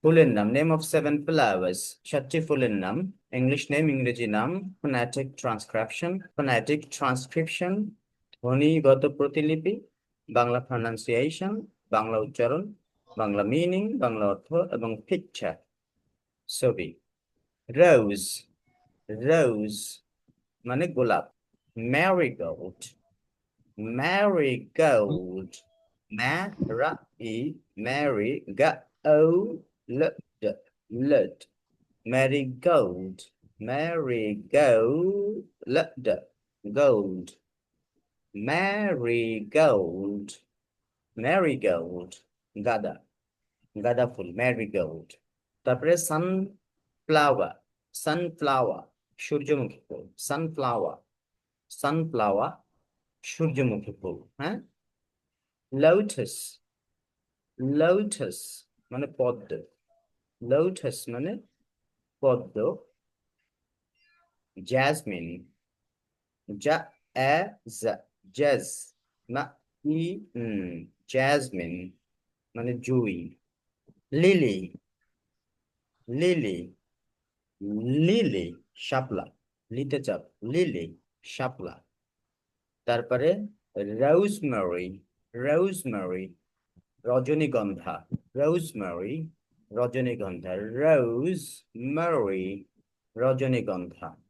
ফুলের নাম, name of seven flowers, সাতটি ফুলের নাম। ইংলিশ নেম, ইংরেজি নাম। ফোনেটিক ট্রান্সক্রিপশন, ধ্বনিগত প্রতিলিপি। বাংলা প্রনাউন্সিয়েশন, বাংলা উচ্চারণ। বাংলা মিনিং, বাংলা অর্থ এবং পিকচার, ছবি। রোজ, রোজ মানে গোলাপ। Marigold, marigold. ম্যারা ই ম্যারি গা ও ল ড লড, marigold, marigold, gold, marigold, marigold. গাঁদা, গাঁদা ফুল, ম্যারিগোল্ড। তারপরে সানফ্লাওয়ার, সানফ্লাওয়ার সূর্যমুখী ফুল। সানফ্লাওয়ার, সানফ্লাওয়ার সূর্যমুখী ফুল। হ্যাঁ। লোটাস, লোটাস মানে পদ্ম। লোটাস মানে পদ্ম। জ্যাসমিন, জা এ জা, জ্যাজ না ই জ্যাসমিন মানে জুই। লিলি, লিলি, লিলি শাপলা, লিতে চাপ, লিলি শাপলা। তারপরে রোজমেরি, রোজমেরি রজনীগন্ধা, রোজমেরি রজনীগন্ধা, রোজ মেরি রজনীগন্ধা।